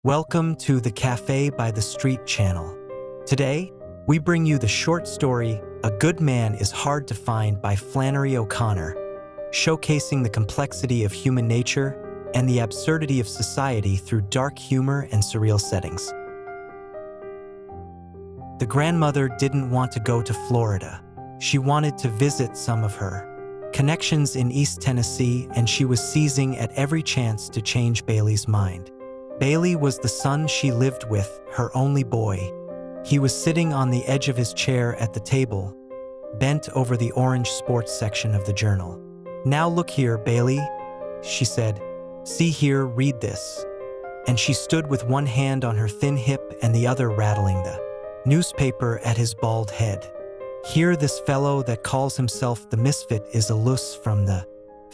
Welcome to the Cafe by the Street channel. Today, we bring you the short story, A Good Man is Hard to Find by Flannery O'Connor, showcasing the complexity of human nature and the absurdity of society through dark humor and surreal settings. The grandmother didn't want to go to Florida. She wanted to visit some of her connections in East Tennessee, and she was seizing at every chance to change Bailey's mind. Bailey was the son she lived with, her only boy. He was sitting on the edge of his chair at the table, bent over the orange sports section of the journal. "Now look here, Bailey," she said. "See here, read this." And she stood with one hand on her thin hip and the other rattling the newspaper at his bald head. "Here, this fellow that calls himself the Misfit is a loose from the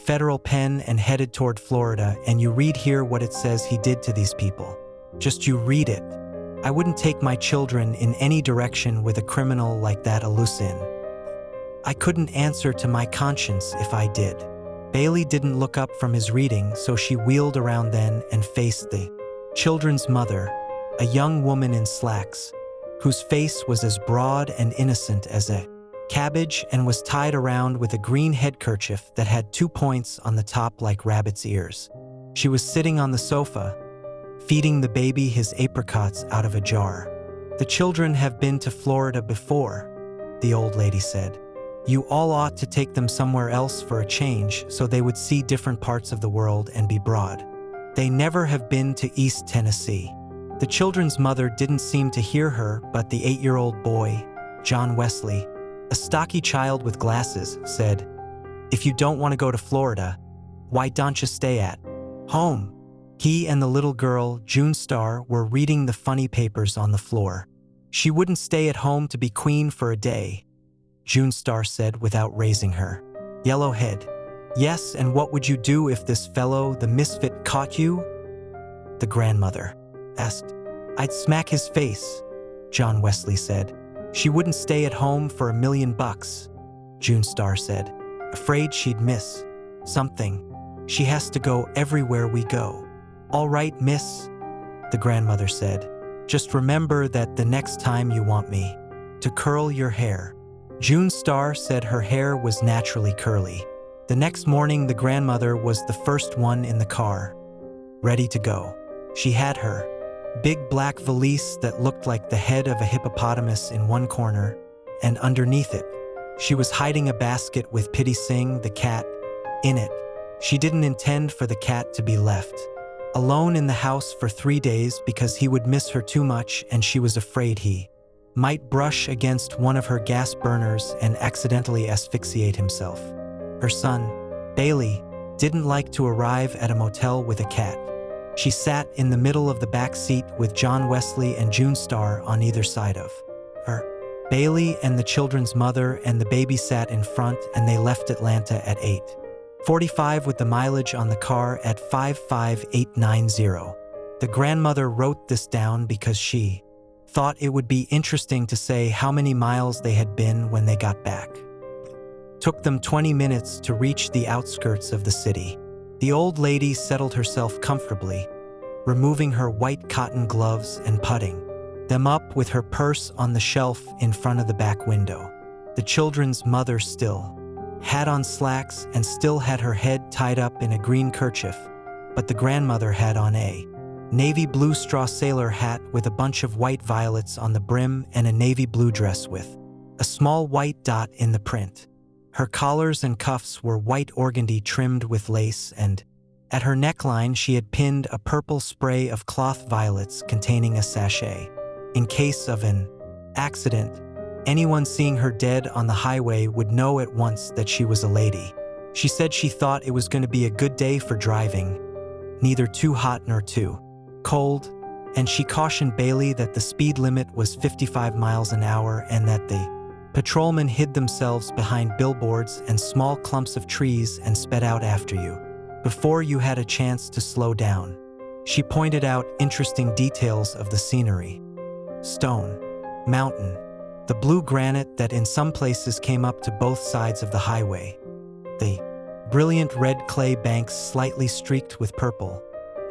federal pen and headed toward Florida, and you read here what it says he did to these people. Just you read it. I wouldn't take my children in any direction with a criminal like that a loose in. I couldn't answer to my conscience if I did." Bailey didn't look up from his reading, so she wheeled around then and faced the children's mother, a young woman in slacks, whose face was as broad and innocent as a cabbage and was tied around with a green headkerchief that had 2 points on the top like rabbit's ears. She was sitting on the sofa, feeding the baby his apricots out of a jar. "The children have been to Florida before," the old lady said. "You all ought to take them somewhere else for a change so they would see different parts of the world and be broad. They never have been to East Tennessee." The children's mother didn't seem to hear her, but the 8-year-old boy, John Wesley, a stocky child with glasses, said, "If you don't want to go to Florida, why don't you stay at home?" He and the little girl, June Star, were reading the funny papers on the floor. "She wouldn't stay at home to be queen for a day," June Star said without raising her yellow head. "Yes, and what would you do if this fellow, the Misfit, caught you?" the grandmother asked. "I'd smack his face," John Wesley said. "She wouldn't stay at home for $1 million, June Star said. "Afraid she'd miss something. She has to go everywhere we go." "All right, miss," the grandmother said. "Just remember that the next time you want me to curl your hair." June Star said her hair was naturally curly. The next morning, the grandmother was the first one in the car, ready to go. She had her big black valise that looked like the head of a hippopotamus in one corner, and underneath it, she was hiding a basket with Pitty Sing, the cat, in it. She didn't intend for the cat to be left alone in the house for 3 days because he would miss her too much, and she was afraid he might brush against one of her gas burners and accidentally asphyxiate himself. Her son, Bailey, didn't like to arrive at a motel with a cat. She sat in the middle of the back seat with John Wesley and June Star on either side of her. Bailey and the children's mother and the baby sat in front, and they left Atlanta at 8:45 with the mileage on the car at 55890. The grandmother wrote this down because she thought it would be interesting to say how many miles they had been when they got back. Took them 20 minutes to reach the outskirts of the city. The old lady settled herself comfortably, removing her white cotton gloves and putting them up with her purse on the shelf in front of the back window. The children's mother still had on slacks and still had her head tied up in a green kerchief, but the grandmother had on a navy blue straw sailor hat with a bunch of white violets on the brim and a navy blue dress with a small white dot in the print. Her collars and cuffs were white organdy trimmed with lace, and at her neckline she had pinned a purple spray of cloth violets containing a sachet. In case of an accident, anyone seeing her dead on the highway would know at once that she was a lady. She said she thought it was going to be a good day for driving, neither too hot nor too cold, and she cautioned Bailey that the speed limit was 55 miles an hour and that the patrolmen hid themselves behind billboards and small clumps of trees and sped out after you before you had a chance to slow down. She pointed out interesting details of the scenery: stone, mountain, the blue granite that in some places came up to both sides of the highway, the brilliant red clay banks slightly streaked with purple,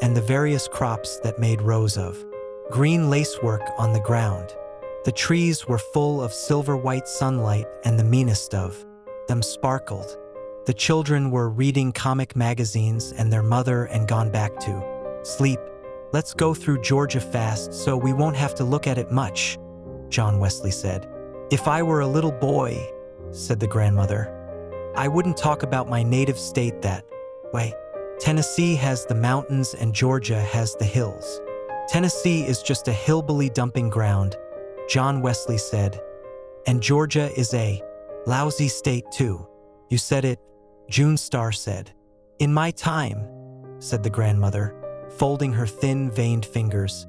and the various crops that made rows of green lacework on the ground. The trees were full of silver-white sunlight, and the meanest of them sparkled. The children were reading comic magazines and their mother and gone back to sleep. "Let's go through Georgia fast so we won't have to look at it much," John Wesley said. "If I were a little boy," said the grandmother, "I wouldn't talk about my native state that way. Tennessee has the mountains and Georgia has the hills." "Tennessee is just a hillbilly dumping ground," John Wesley said. "And Georgia is a lousy state too." "You said it," June Star said. "In my time," said the grandmother, folding her thin, veined fingers,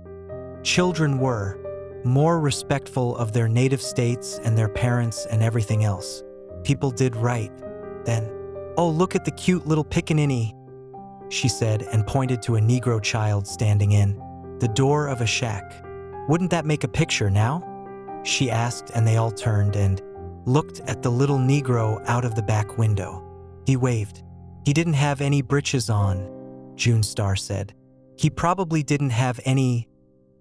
"children were more respectful of their native states and their parents and everything else. People did right then." "Oh, look at the cute little pickaninny," she said and pointed to a Negro child standing in the door of a shack. "Wouldn't that make a picture now?" she asked, and they all turned and looked at the little Negro out of the back window. He waved. "He didn't have any breeches on," June Star said. "He probably didn't have any,"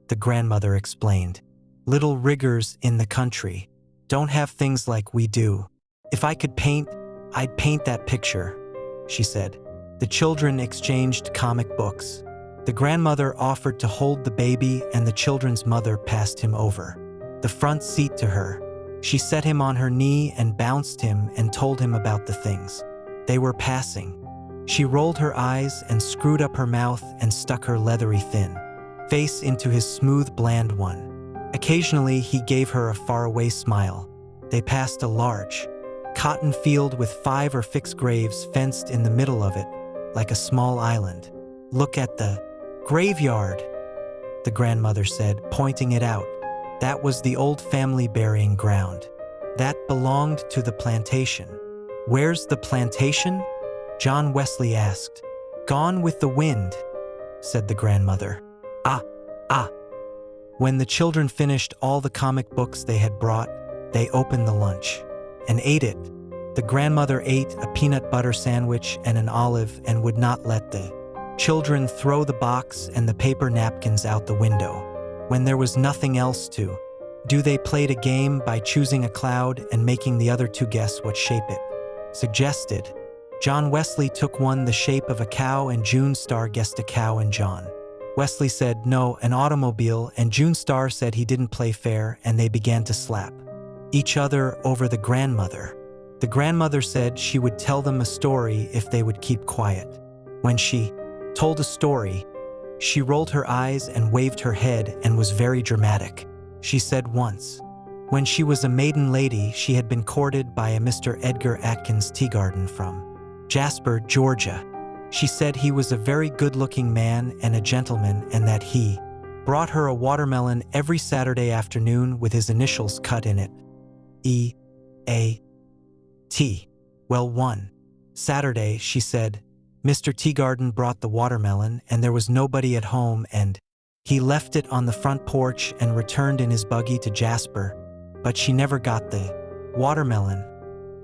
the grandmother explained. "Little riggers in the country don't have things like we do. If I could paint, I'd paint that picture," she said. The children exchanged comic books. The grandmother offered to hold the baby, and the children's mother passed him over the front seat to her. She set him on her knee and bounced him and told him about the things they were passing. She rolled her eyes and screwed up her mouth and stuck her leathery thin face into his smooth, bland one. Occasionally, he gave her a faraway smile. They passed a large cotton field with 5 or 6 graves fenced in the middle of it, like a small island. "Look at the graveyard," the grandmother said, pointing it out. "That was the old family burying ground. That belonged to the plantation." "Where's the plantation?" John Wesley asked. "Gone with the wind," said the grandmother. Ah. When the children finished all the comic books they had brought, they opened the lunch and ate it. The grandmother ate a peanut butter sandwich and an olive and would not let the children throw the box and the paper napkins out the window. When there was nothing else to do, they played a game by choosing a cloud and making the other 2 guess what shape it suggested. John Wesley took one the shape of a cow, and June Star guessed a cow, and John Wesley said no, an automobile, and June Star said he didn't play fair, and they began to slap each other over the grandmother. The grandmother said she would tell them a story if they would keep quiet. When she told a story, she rolled her eyes and waved her head and was very dramatic. She said once, when she was a maiden lady, she had been courted by a Mr. Edgar Atkins Teagarden from Jasper, Georgia. She said he was a very good-looking man and a gentleman, and that he brought her a watermelon every Saturday afternoon with his initials cut in it. E.A.T. Well, one Saturday, she said, Mr. Teagarden brought the watermelon, and there was nobody at home, and he left it on the front porch and returned in his buggy to Jasper, but she never got the watermelon,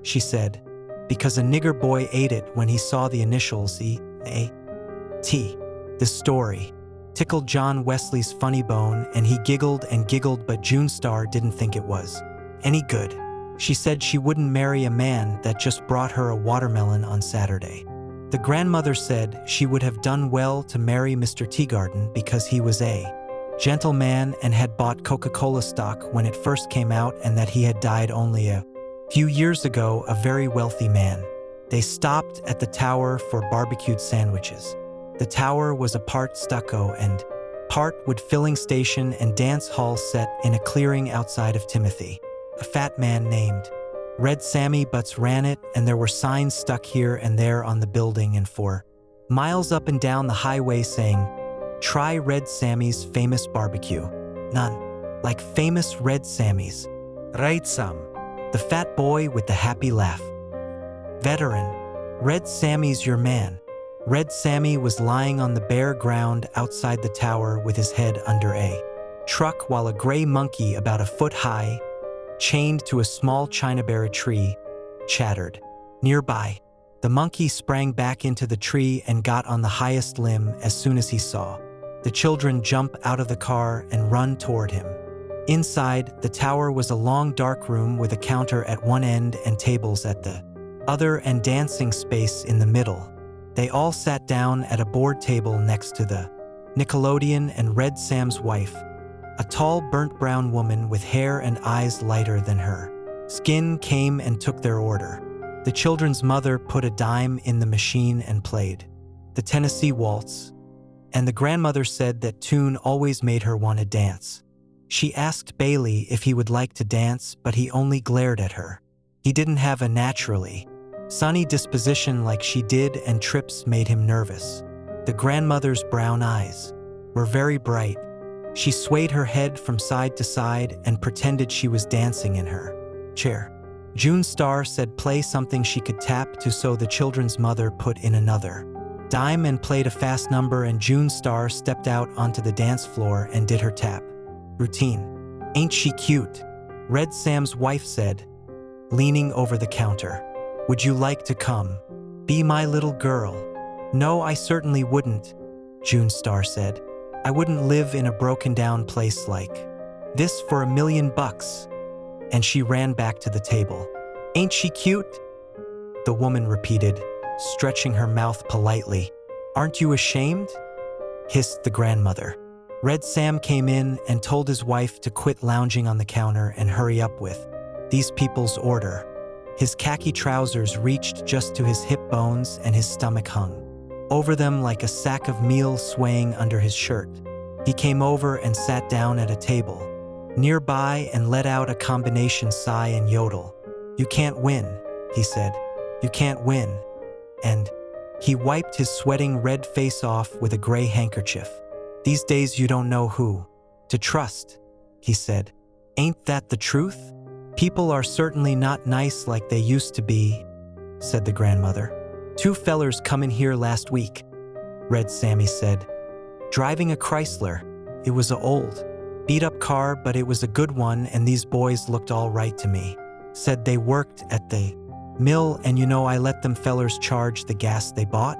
she said, because a nigger boy ate it when he saw the initials E.A.T. This story tickled John Wesley's funny bone, and he giggled and giggled, but June Star didn't think it was any good. She said she wouldn't marry a man that just brought her a watermelon on Saturday. The grandmother said she would have done well to marry Mr. Teagarden because he was a gentleman and had bought Coca-Cola stock when it first came out, and that he had died only a few years ago, a very wealthy man. They stopped at the tower for barbecued sandwiches. The tower was a part stucco and part wood filling station and dance hall set in a clearing outside of Timothy. A fat man named Red Sammy Butts ran it, and there were signs stuck here and there on the building and for miles up and down the highway saying, "Try Red Sammy's famous barbecue." None like famous Red Sammy's. Right, some. The fat boy with the happy laugh. Veteran. Red Sammy's your man. Red Sammy was lying on the bare ground outside the tower with his head under a truck, while a gray monkey about a foot high, chained to a small chinaberry tree, chattered. Nearby, The monkey sprang back into the tree and got on the highest limb as soon as he saw the children jump out of the car and run toward him. Inside, the tower was a long dark room with a counter at one end and tables at the other and dancing space in the middle. They all sat down at a board table next to the Nickelodeon and Red Sam's wife, a tall burnt brown woman with hair and eyes lighter than her skin, came and took their order. The children's mother put a dime in the machine and played the Tennessee Waltz, and the grandmother said that tune always made her want to dance. She asked Bailey if he would like to dance, but he only glared at her. He didn't have a naturally sunny disposition like she did, and trips made him nervous. The grandmother's brown eyes were very bright. She swayed her head from side to side and pretended she was dancing in her chair. June Star said play something she could tap to, so the children's mother put in another dime and played a fast number, and June Star stepped out onto the dance floor and did her tap routine. "Ain't she cute?" Red Sam's wife said, leaning over the counter. "Would you like to come be my little girl?" "No, I certainly wouldn't," June Star said. "I wouldn't live in a broken down place like this for $1,000,000. And she ran back to the table. "Ain't she cute?" the woman repeated, stretching her mouth politely. "Aren't you ashamed?" hissed the grandmother. Red Sam came in and told his wife to quit lounging on the counter and hurry up with these people's order. His khaki trousers reached just to his hip bones, and his stomach hung over them like a sack of meal swaying under his shirt. He came over and sat down at a table nearby and let out a combination sigh and yodel. "You can't win," he said. "You can't win." And he wiped his sweating red face off with a gray handkerchief. "These days you don't know who to trust," he said. "Ain't that the truth? People are certainly not nice like they used to be," said the grandmother. "Two fellers come in here last week," Red Sammy said, "driving a Chrysler. It was a old, beat-up car, but it was a good one, and these boys looked all right to me. Said they worked at the mill, and you know I let them fellers charge the gas they bought.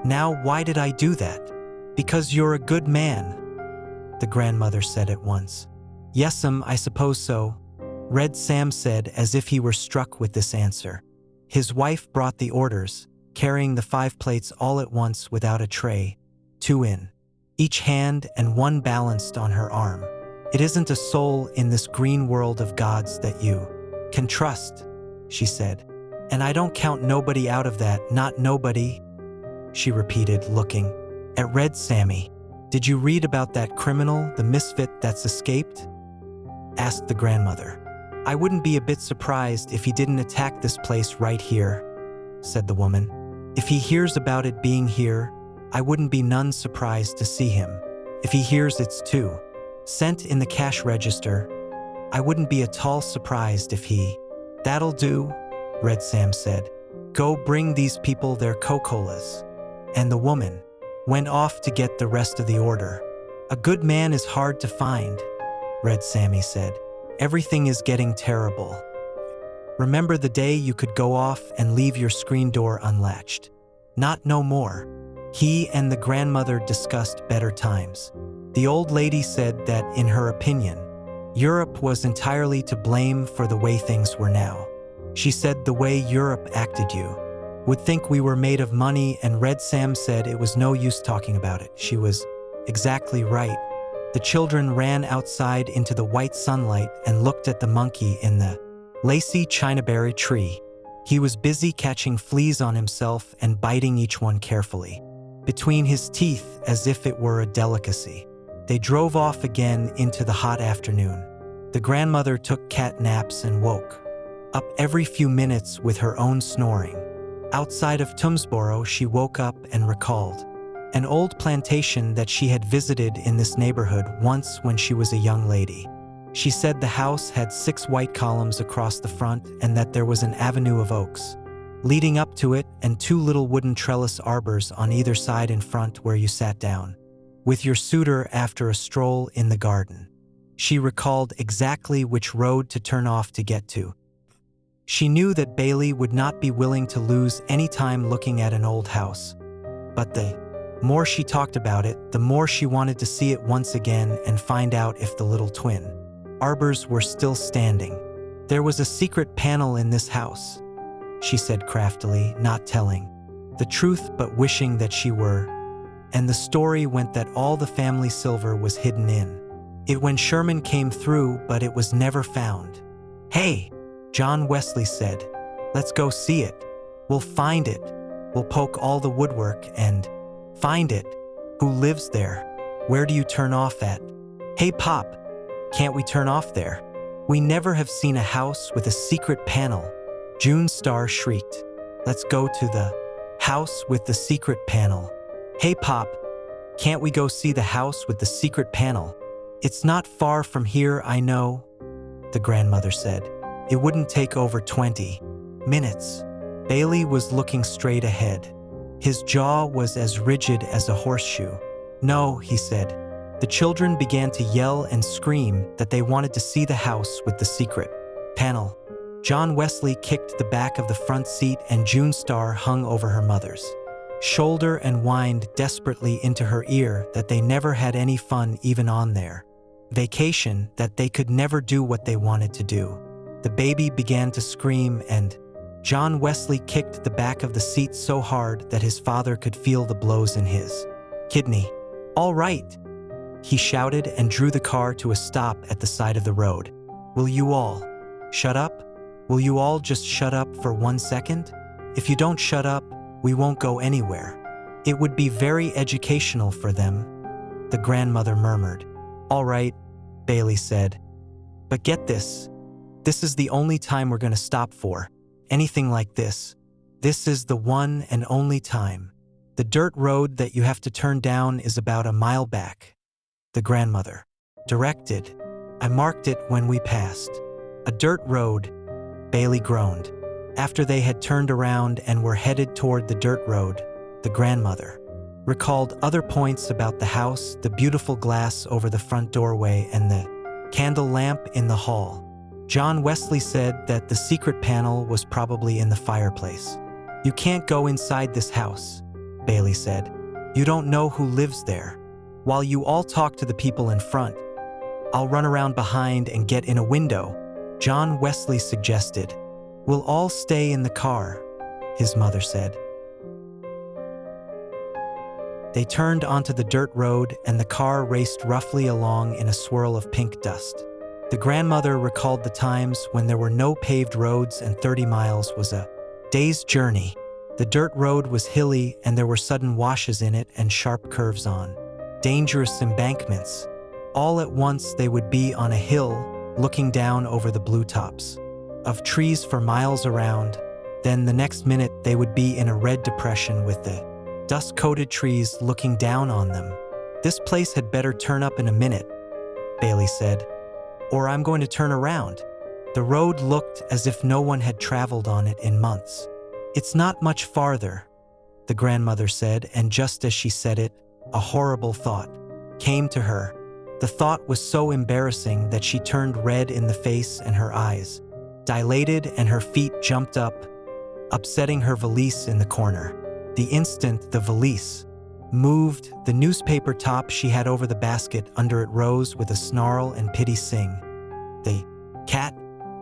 Now, why did I do that?" "Because you're a good man," the grandmother said at once. "Yes'm, I suppose so," Red Sam said, as if he were struck with this answer. His wife brought the orders, carrying the 5 plates all at once without a tray, 2 in each hand and 1 balanced on her arm. "It isn't a soul in this green world of God's that you can trust," she said. "And I don't count nobody out of that, not nobody," she repeated, looking at Red Sammy. "Did you read about that criminal, the misfit that's escaped?" asked the grandmother. "I wouldn't be a bit surprised if he didn't attack this place right here," said the woman. "If he hears about it being here, I wouldn't be none surprised to see him. If he hears it's 2 cents in the cash register, I wouldn't be at all surprised if he—" "That'll do," Red Sam said. "Go bring these people their Coca-Colas." And the woman went off to get the rest of the order. "A good man is hard to find," Red Sammy said. "Everything is getting terrible. Remember the day you could go off and leave your screen door unlatched? Not no more." He and the grandmother discussed better times. The old lady said that, in her opinion, Europe was entirely to blame for the way things were now. She said the way Europe acted you would think we were made of money, and Red Sam said it was no use talking about it. She was exactly right. The children ran outside into the white sunlight and looked at the monkey in the lacy chinaberry tree. He was busy catching fleas on himself and biting each one carefully between his teeth as if it were a delicacy. They drove off again into the hot afternoon. The grandmother took cat naps and woke up every few minutes with her own snoring. Outside of Tumsboro, she woke up and recalled an old plantation that she had visited in this neighborhood once when she was a young lady. She said the house had 6 white columns across the front, and that there was an avenue of oaks leading up to it, and 2 little wooden trellis arbors on either side in front where you sat down with your suitor after a stroll in the garden. She recalled exactly which road to turn off to get to She knew that Bailey would not be willing to lose any time looking at an old house. But the more she talked about it, the more she wanted to see it once again and find out if the little twin arbors were still standing. "There was a secret panel in this house," she said craftily, not telling the truth but wishing that she were. And the story went that all the family silver was hidden in it when Sherman came through, but it was never found. "Hey," John Wesley said, "let's go see it. We'll find it. We'll poke all the woodwork and find it. Who lives there? Where do you turn off at?" "Hey, Pop, can't we turn off there? We never have seen a house with a secret panel," June Star shrieked. "Let's go to the house with the secret panel." "Hey, Pop, can't we go see the house with the secret panel? It's not far from here, I know," the grandmother said. "It wouldn't take over 20 minutes. Bailey was looking straight ahead. His jaw was as rigid as a horseshoe. "No," he said. The children began to yell and scream that they wanted to see the house with the secret panel. John Wesley kicked the back of the front seat and June Star hung over her mother's shoulder and whined desperately into her ear that they never had any fun even on their vacation, that they could never do what they wanted to do. The baby began to scream and John Wesley kicked the back of the seat so hard that his father could feel the blows in his kidney. "All right," he shouted and drew the car to a stop at the side of the road. "Will you all shut up? Will you all just shut up for 1 second? If you don't shut up, we won't go anywhere. It would be very educational for them," the grandmother murmured. "All right," Bailey said. "But get this. This is the only time we're going to stop for anything like this. This is the one and only time. The dirt road that you have to turn down is about a mile back," the grandmother directed. "I marked it when we passed." "A dirt road," Bailey groaned. After they had turned around and were headed toward the dirt road, the grandmother recalled other points about the house, the beautiful glass over the front doorway and the candle lamp in the hall. John Wesley said that the secret panel was probably in the fireplace. "You can't go inside this house," Bailey said. "You don't know who lives there. While you all talk to the people in front, I'll run around behind and get in a window," John Wesley suggested. "We'll all stay in the car," his mother said. They turned onto the dirt road and the car raced roughly along in a swirl of pink dust. The grandmother recalled the times when there were no paved roads and 30 miles was a day's journey. The dirt road was hilly and there were sudden washes in it and sharp curves on dangerous embankments. All at once they would be on a hill looking down over the blue tops of trees for miles around. Then the next minute they would be in a red depression with the dust-coated trees looking down on them. "This place had better turn up in a minute," Bailey said, "or I'm going to turn around." The road looked as if no one had traveled on it in months. "It's not much farther," the grandmother said, and just as she said it, a horrible thought came to her. The thought was so embarrassing that she turned red in the face and her eyes dilated and her feet jumped up, upsetting her valise in the corner. The instant the valise moved, the newspaper top she had over the basket under it rose with a snarl and pity sing. The cat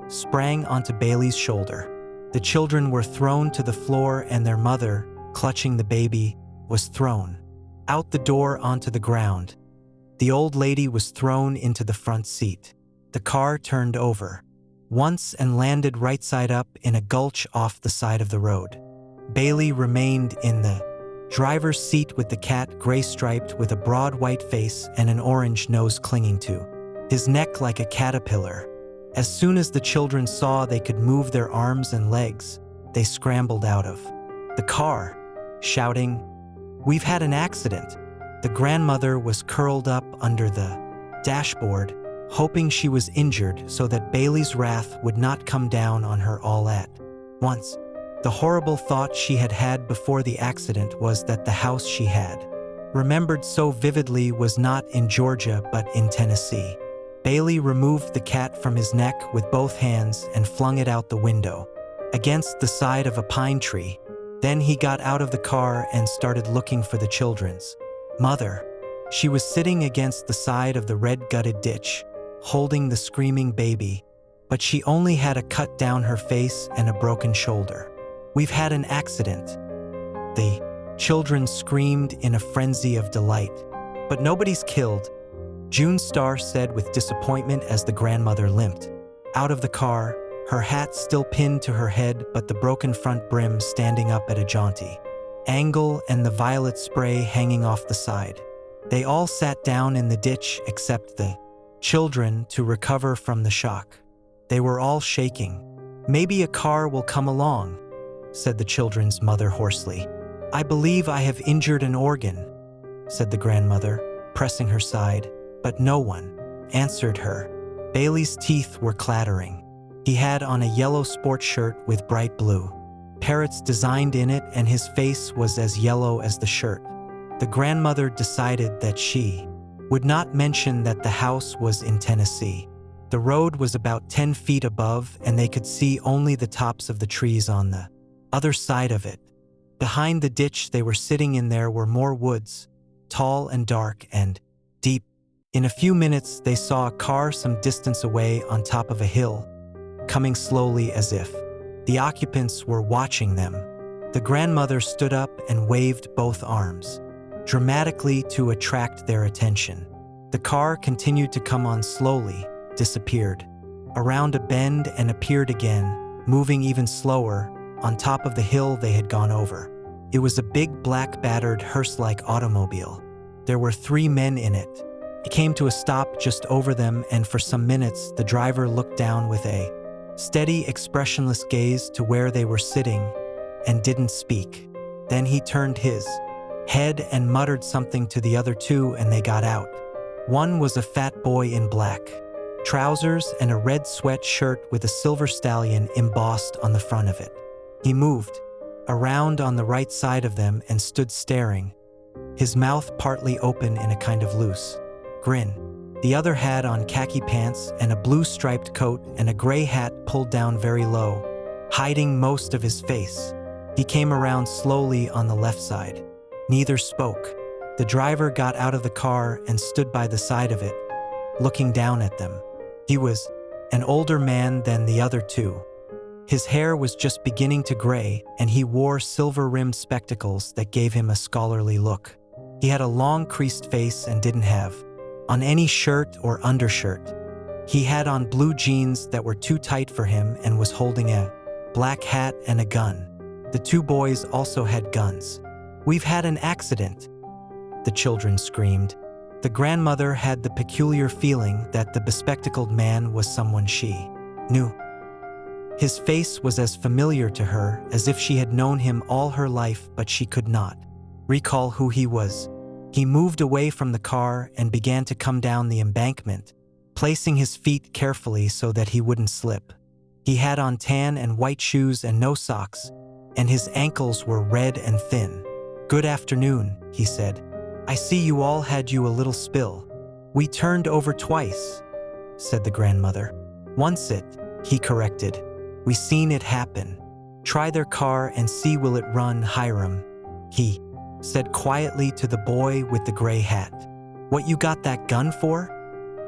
sprang onto Bailey's shoulder. The children were thrown to the floor and their mother, clutching the baby, was thrown out the door onto the ground. The old lady was thrown into the front seat. The car turned over once and landed right side up in a gulch off the side of the road. Bailey remained in the driver's seat with the cat, gray-striped with a broad white face and an orange nose clinging to his neck like a caterpillar. As soon as the children saw they could move their arms and legs, they scrambled out of the car, shouting, "We've had an accident." The grandmother was curled up under the dashboard, hoping she was injured so that Bailey's wrath would not come down on her all at once. The horrible thought she had had before the accident was that the house she had remembered so vividly was not in Georgia but in Tennessee. Bailey removed the cat from his neck with both hands and flung it out the window. against the side of a pine tree. Then he got out of the car and started looking for the children's mother. She was sitting against the side of the red-gutted ditch, holding the screaming baby, but she only had a cut down her face and a broken shoulder. "We've had an accident," the children screamed in a frenzy of delight. "But nobody's killed," June Star said with disappointment as the grandmother limped out of the car, her hat still pinned to her head but the broken front brim standing up at a jaunty angle and the violet spray hanging off the side. They all sat down in the ditch except the children to recover from the shock. They were all shaking. "Maybe a car will come along," said the children's mother hoarsely. "I believe I have injured an organ," said the grandmother, pressing her side, but no one answered her. Bailey's teeth were clattering. He had on a yellow sports shirt with bright blue parrots designed in it, and his face was as yellow as the shirt. The grandmother decided that she would not mention that the house was in Tennessee. The road was about 10 feet above, and they could see only the tops of the trees on the other side of it. Behind the ditch they were sitting in there were more woods, tall and dark and deep. In a few minutes they saw a car some distance away on top of a hill, coming slowly as if the occupants were watching them. The grandmother stood up and waved both arms dramatically to attract their attention. The car continued to come on slowly, disappeared around a bend and appeared again, moving even slower, on top of the hill they had gone over. It was a big black battered hearse-like automobile. There were 3 men in it. It came to a stop just over them, and for some minutes the driver looked down with a steady, expressionless gaze to where they were sitting and didn't speak. Then he turned his head and muttered something to the other 2, and they got out. One was a fat boy in black trousers and a red sweatshirt with a silver stallion embossed on the front of it. He moved around on the right side of them and stood staring, his mouth partly open in a kind of loose grin. The other had on khaki pants and a blue striped coat and a gray hat pulled down very low, hiding most of his face. He came around slowly on the left side. Neither spoke. The driver got out of the car and stood by the side of it, looking down at them. He was an older man than the other 2. His hair was just beginning to gray, and he wore silver-rimmed spectacles that gave him a scholarly look. He had a long creased face and didn't have on any shirt or undershirt. He had on blue jeans that were too tight for him and was holding a black hat and a gun. The 2 boys also had guns. "We've had an accident," the children screamed. The grandmother had the peculiar feeling that the bespectacled man was someone she knew. His face was as familiar to her as if she had known him all her life, but she could not recall who he was. He moved away from the car and began to come down the embankment, placing his feet carefully so that he wouldn't slip. He had on tan and white shoes and no socks, and his ankles were red and thin. "Good afternoon," he said. "I see you all had you a little spill." "We turned over twice," said the grandmother. "Once it," he corrected. "We seen it happen." "Try their car and see will it run, Hiram," he said quietly to the boy with the gray hat. "What you got that gun for?"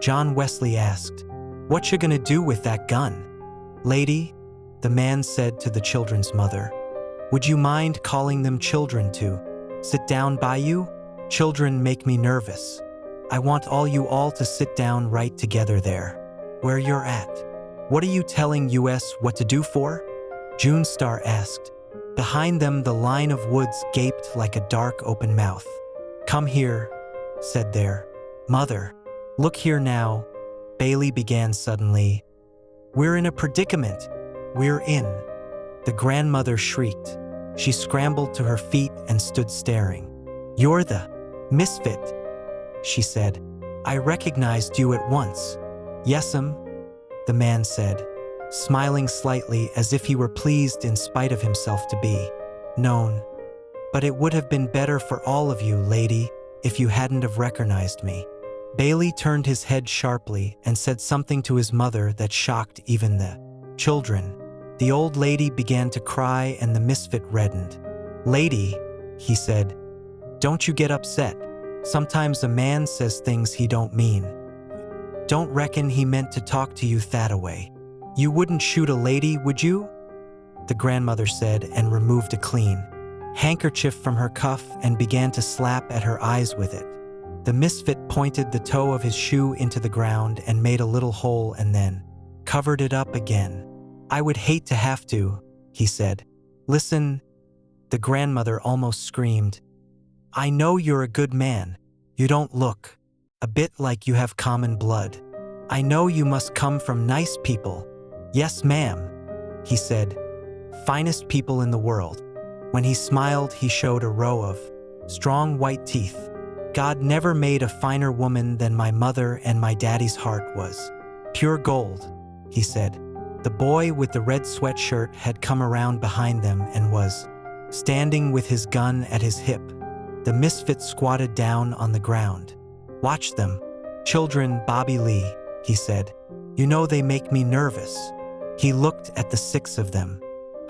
John Wesley asked. "What you gonna do with that gun?" "Lady," the man said to the children's mother, "would you mind calling them children to sit down by you? Children make me nervous. I want you all to sit down right together there, where you're at." "What are you telling us what to do for?" June Star asked. Behind them the line of woods gaped like a dark open mouth. "Come here," said their mother. "Look here now," Bailey began suddenly. "We're in a predicament. We're in." The grandmother shrieked. She scrambled to her feet and stood staring. "You're the misfit," she said. "I recognized you at once." "Yes'm," the man said, smiling slightly as if he were pleased in spite of himself to be known. "But it would have been better for all of you, lady, if you hadn't have recognized me." Bailey turned his head sharply and said something to his mother that shocked even the children. The old lady began to cry and the misfit reddened. "Lady," he said, "don't you get upset. Sometimes a man says things he don't mean. Don't reckon he meant to talk to you that-a-way. You wouldn't shoot a lady, would you?" The grandmother said and removed a clean handkerchief from her cuff and began to slap at her eyes with it. The misfit pointed the toe of his shoe into the ground and made a little hole and then covered it up again. "I would hate to have to," he said. "Listen," the grandmother almost screamed. "I know you're a good man. You don't look a bit like you have common blood. I know you must come from nice people." "Yes, ma'am," he said. "Finest people in the world." When he smiled, he showed a row of strong white teeth. "God never made a finer woman than my mother, and my daddy's heart was pure gold," he said. The boy with the red sweatshirt had come around behind them and was standing with his gun at his hip. The misfit squatted down on the ground. "Watch them. Children, Bobby Lee," he said. "You know they make me nervous." He looked at the 6 of them,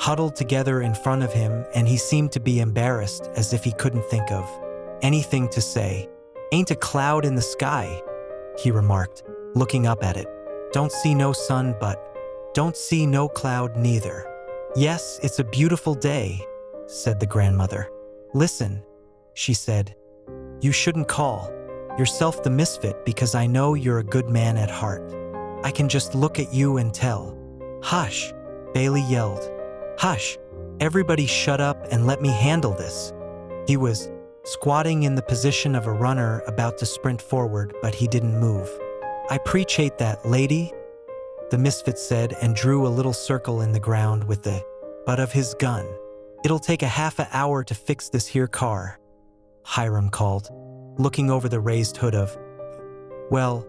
huddled together in front of him, and he seemed to be embarrassed, as if he couldn't think of anything to say. "Ain't a cloud in the sky," he remarked, looking up at it. "Don't see no sun, but don't see no cloud neither." "Yes, it's a beautiful day," said the grandmother. "Listen," she said. "You shouldn't call yourself the misfit because I know you're a good man at heart. I can just look at you and tell." "Hush," Bailey yelled. "Hush, everybody shut up and let me handle this." He was squatting in the position of a runner about to sprint forward, but he didn't move. "I appreciate that, lady," the misfit said and drew a little circle in the ground with the butt of his gun. "It'll take a half an hour to fix this here car," Hiram called, looking over the raised hood of. "Well,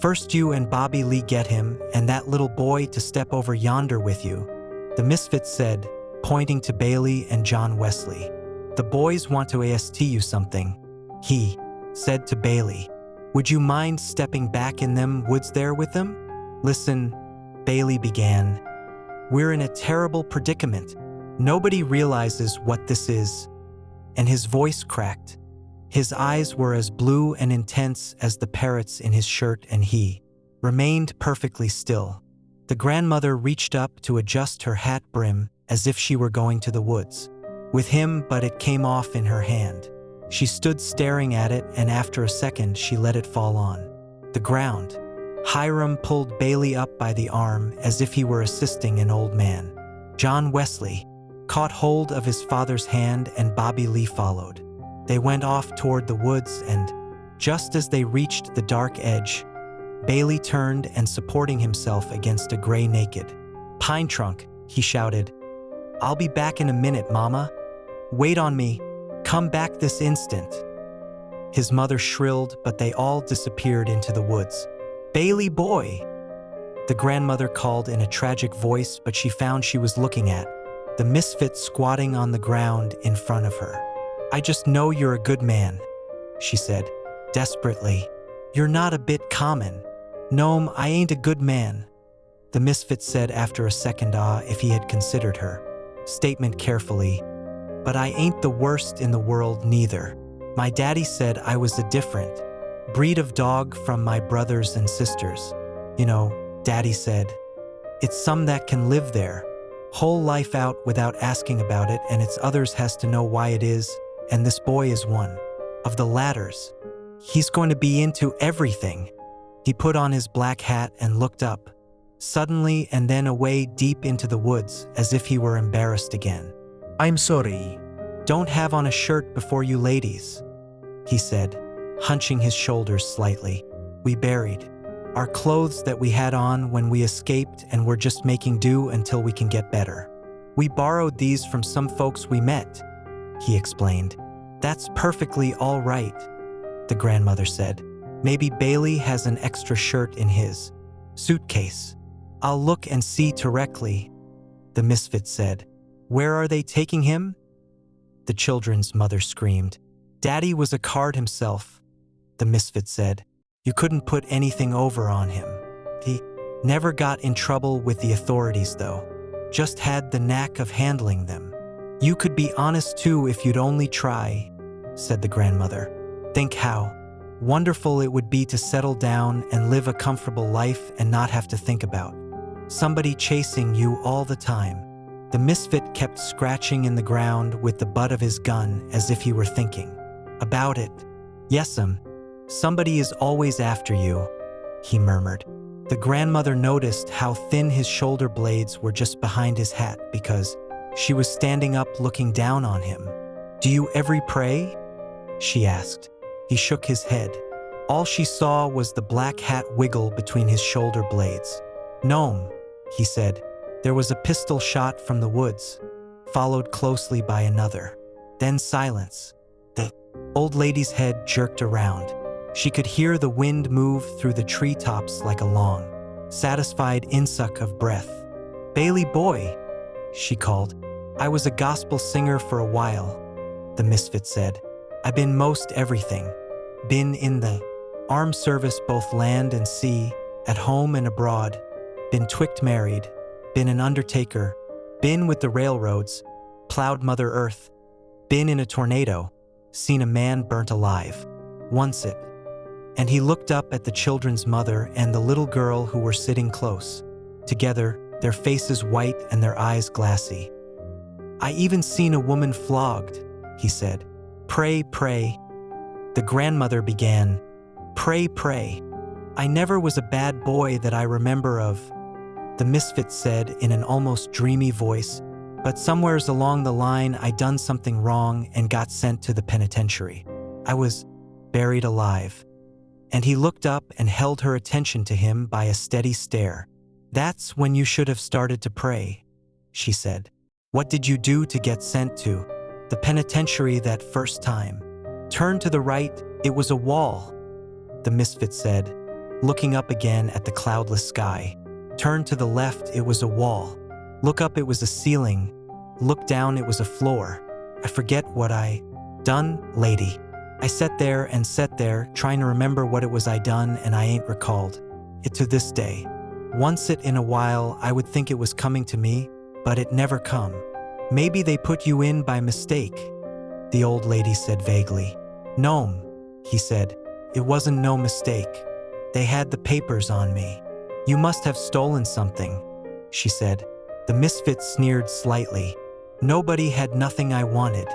first you and Bobby Lee get him and that little boy to step over yonder with you," the misfit said, pointing to Bailey and John Wesley. "The boys want to ask you something," he said to Bailey. "Would you mind stepping back in them woods there with them?" "Listen," Bailey began. "We're in a terrible predicament. Nobody realizes what this is." And his voice cracked. His eyes were as blue and intense as the parrots in his shirt, and he remained perfectly still. The grandmother reached up to adjust her hat brim as if she were going to the woods with him, but it came off in her hand. She stood staring at it, and after a second she let it fall on the ground. Hiram pulled Bailey up by the arm as if he were assisting an old man. John Wesley caught hold of his father's hand and Bobby Lee followed. They went off toward the woods, and just as they reached the dark edge, Bailey turned and, supporting himself against a gray naked pine trunk, he shouted, "I'll be back in a minute, Mama. Wait on me. Come back this instant." His mother shrilled, but they all disappeared into the woods. "Bailey boy," the grandmother called in a tragic voice, but she found she was looking at the misfit squatting on the ground in front of her. "I just know you're a good man," she said, desperately. "You're not a bit common." "No'm, I ain't a good man," the misfit said after a second if he had considered her statement carefully. "But I ain't the worst in the world neither. My daddy said I was a different breed of dog from my brothers and sisters. You know, Daddy said, it's some that can live there whole life out without asking about it, and it's others has to know why it is, and this boy is one of the ladders. He's going to be into everything." He put on his black hat and looked up, suddenly, and then away deep into the woods, as if he were embarrassed again. "I'm sorry. Don't have on a shirt before you ladies," he said, hunching his shoulders slightly. "We buried our clothes that we had on when we escaped, and we're just making do until we can get better. We borrowed these from some folks we met," he explained. "That's perfectly all right," the grandmother said. "Maybe Bailey has an extra shirt in his suitcase. I'll look and see directly," the misfit said. "Where are they taking him?" The children's mother screamed. "Daddy was a card himself," the misfit said. "You couldn't put anything over on him. He never got in trouble with the authorities, though." just had the knack of handling them. You could be honest too if you'd only try, said the grandmother. Think how wonderful it would be to settle down and live a comfortable life and not have to think about somebody chasing you all the time. The misfit kept scratching in the ground with the butt of his gun as if he were thinking about it. Yes'm, somebody is always after you, he murmured. The grandmother noticed how thin his shoulder blades were just behind his hat because she was standing up looking down on him. Do you ever pray? She asked. He shook his head. All she saw was the black hat wiggle between his shoulder blades. No'm, he said. There was a pistol shot from the woods, followed closely by another. Then silence. The old lady's head jerked around. She could hear the wind move through the treetops like a long, satisfied insuck of breath. Bailey boy, she called. I was a gospel singer for a while, the misfit said. I've been most everything. Been in the armed service both land and sea, at home and abroad. Been twict married. Been an undertaker. Been with the railroads. Plowed Mother Earth. Been in a tornado. Seen a man burnt alive. Once it. And he looked up at the children's mother and the little girl who were sitting close. Together, their faces white and their eyes glassy. I even seen a woman flogged, he said. Pray, pray. The grandmother began. Pray, pray. I never was a bad boy that I remember of, the misfit said in an almost dreamy voice, but somewheres along the line I done something wrong and got sent to the penitentiary. I was buried alive. And he looked up and held her attention to him by a steady stare. That's when you should have started to pray, she said. What did you do to get sent to the penitentiary that first time? Turn to the right, it was a wall, the misfit said, looking up again at the cloudless sky. Turn to the left, it was a wall. Look up, it was a ceiling. Look down, it was a floor. I forget what I done, lady. I sat there, trying to remember what it was I done, and I ain't recalled it to this day. Once it in a while, I would think it was coming to me, but it never come. Maybe they put you in by mistake, the old lady said vaguely. No'm, he said. It wasn't no mistake. They had the papers on me. You must have stolen something, she said. The misfit sneered slightly. Nobody had nothing I wanted,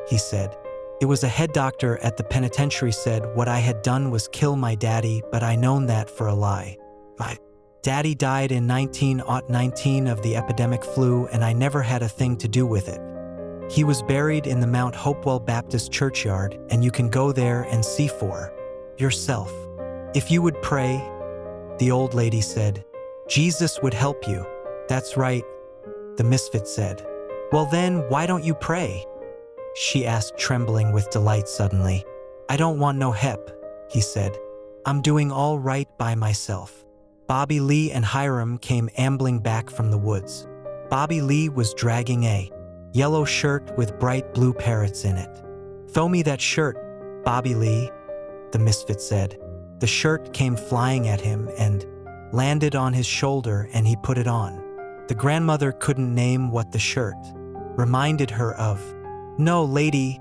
he said. It was a head doctor at the penitentiary said what I had done was kill my daddy, but I known that for a lie. My daddy died in 1919 of the epidemic flu, and I never had a thing to do with it. He was buried in the Mount Hopewell Baptist churchyard, and you can go there and see for yourself. If you would pray, the old lady said, Jesus would help you. That's right, the misfit said. Well then, why don't you pray? She asked, trembling with delight suddenly. I don't want no help, he said. I'm doing all right by myself. Bobby Lee and Hiram came ambling back from the woods. Bobby Lee was dragging a yellow shirt with bright blue parrots in it. Throw me that shirt, Bobby Lee, the misfit said. The shirt came flying at him and landed on his shoulder, and he put it on. The grandmother couldn't name what the shirt reminded her of. No, lady,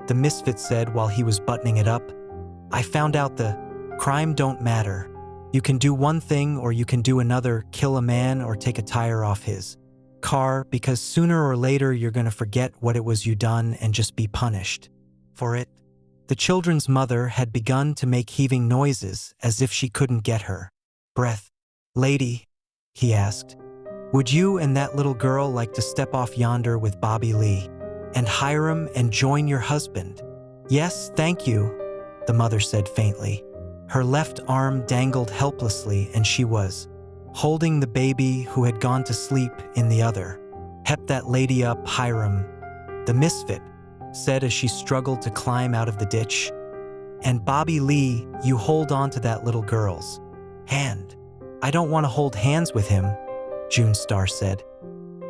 the misfit said while he was buttoning it up. I found out the crime don't matter. You can do one thing or you can do another, kill a man or take a tire off his car, because sooner or later you're going to forget what it was you done and just be punished for it. The children's mother had begun to make heaving noises as if she couldn't get her breath. Lady, he asked, would you and that little girl like to step off yonder with Bobby Lee and Hiram and join your husband? Yes, thank you, the mother said faintly. Her left arm dangled helplessly and she was holding the baby who had gone to sleep in the other. Help that lady up, Hiram, the misfit said as she struggled to climb out of the ditch. And Bobby Lee, you hold on to that little girl's hand. I don't want to hold hands with him, June Star said.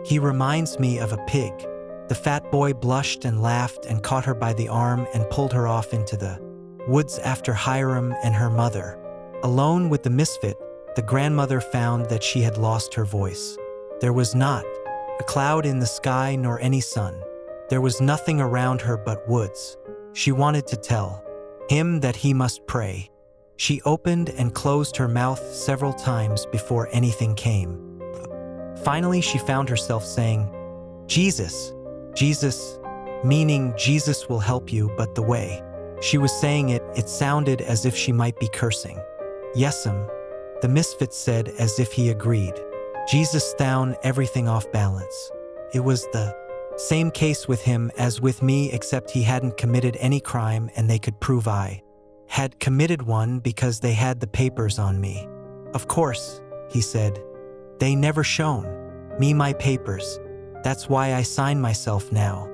He reminds me of a pig. The fat boy blushed and laughed and caught her by the arm and pulled her off into the woods after Hiram and her mother. Alone with the misfit, the grandmother found that she had lost her voice. There was not a cloud in the sky nor any sun. There was nothing around her but woods. She wanted to tell him that he must pray. She opened and closed her mouth several times before anything came. Finally, she found herself saying, "Jesus, Jesus," meaning Jesus will help you, but the way she was saying it, it sounded as if she might be cursing. "Yes'm," the misfit said as if he agreed. Jesus thrown everything off balance. It was the same case with him as with me, except he hadn't committed any crime and they could prove I had committed one because they had the papers on me. "Of course," he said. "They never shown me my papers. That's why I sign myself now.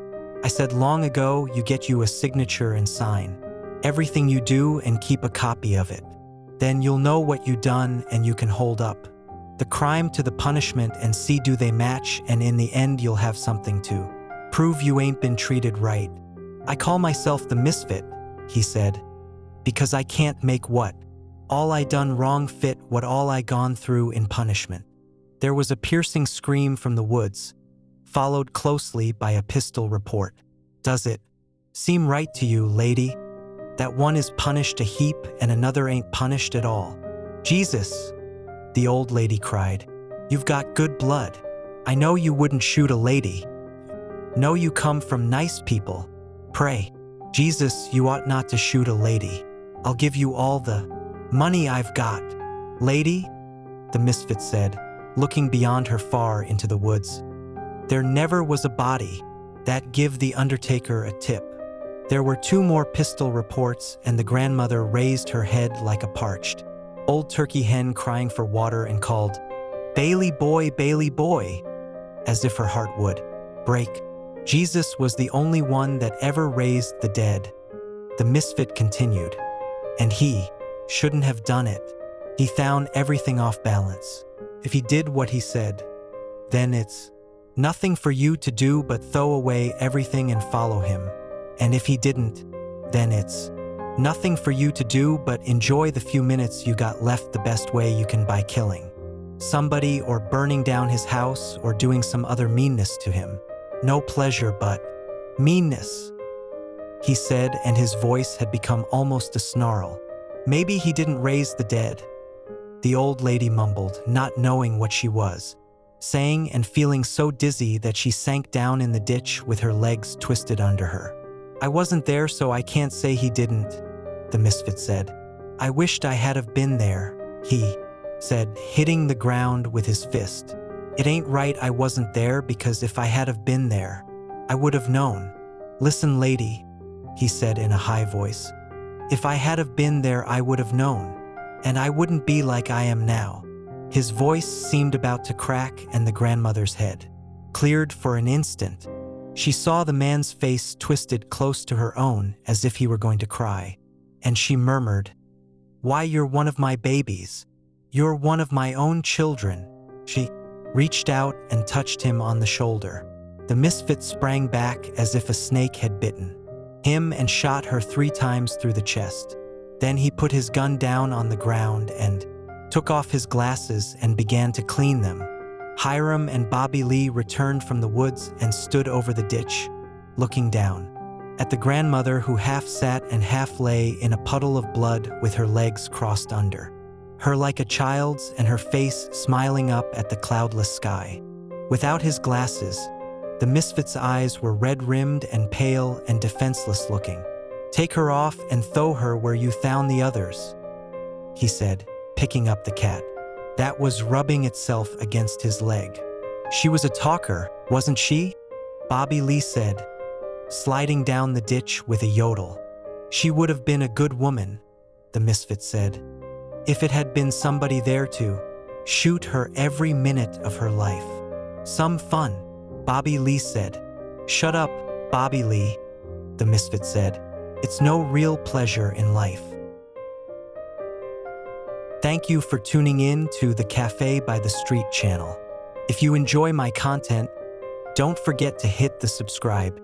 I said long ago you get you a signature and sign everything you do and keep a copy of it. Then you'll know what you done and you can hold up the crime to the punishment and see do they match, and in the end you'll have something to prove you ain't been treated right. I call myself the misfit," he said, "because I can't make what all I done wrong fit what all I gone through in punishment." There was a piercing scream from the woods, followed closely by a pistol report. "Does it seem right to you, lady, that one is punished a heap and another ain't punished at all?" "Jesus," the old lady cried, "you've got good blood. I know you wouldn't shoot a lady. Know you come from nice people. Pray, Jesus, you ought not to shoot a lady. I'll give you all the money I've got." "Lady," the misfit said, looking beyond her far into the woods, "there never was a body that give the undertaker a tip." There were two more pistol reports, and the grandmother raised her head like a parched old turkey hen crying for water and called, Bailey boy," as if her heart would break. Jesus was the only one that ever raised the dead. The misfit continued, "And he shouldn't have done it. He thrown everything off balance. If he did what he said, then it's nothing for you to do but throw away everything and follow him. And if he didn't, then it's nothing for you to do but enjoy the few minutes you got left the best way you can by killing somebody or burning down his house or doing some other meanness to him. No pleasure but meanness," he said, and his voice had become almost a snarl. "Maybe he didn't raise the dead," the old lady mumbled, not knowing what she was saying and feeling so dizzy that she sank down in the ditch with her legs twisted under her. "I wasn't there, so I can't say he didn't," the misfit said. "I wished I had have been there," he said, hitting the ground with his fist. "It ain't right I wasn't there, because if I had have been there, I would have known." "Listen, lady," he said in a high voice. "If I had have been there, I would have known, and I wouldn't be like I am now." His voice seemed about to crack, and the grandmother's head cleared for an instant. She saw the man's face twisted close to her own as if he were going to cry, and she murmured, "Why, you're one of my babies. You're one of my own children." She reached out and touched him on the shoulder. The misfit sprang back as if a snake had bitten him and shot her 3 times through the chest. Then he put his gun down on the ground and took off his glasses and began to clean them. Hiram and Bobby Lee returned from the woods and stood over the ditch, looking down at the grandmother, who half sat and half lay in a puddle of blood with her legs crossed under her like a child's and her face smiling up at the cloudless sky. Without his glasses, the misfit's eyes were red-rimmed and pale and defenseless looking. "Take her off and throw her where you found the others," he said, picking up the cat that was rubbing itself against his leg. "She was a talker, wasn't she?" Bobby Lee said, sliding down the ditch with a yodel. "She would have been a good woman," the misfit said, "if it had been somebody there to shoot her every minute of her life." "Some fun," Bobby Lee said. "Shut up, Bobby Lee," the misfit said. "It's no real pleasure in life." Thank you for tuning in to the Cafe by the Street channel. If you enjoy my content, don't forget to hit the subscribe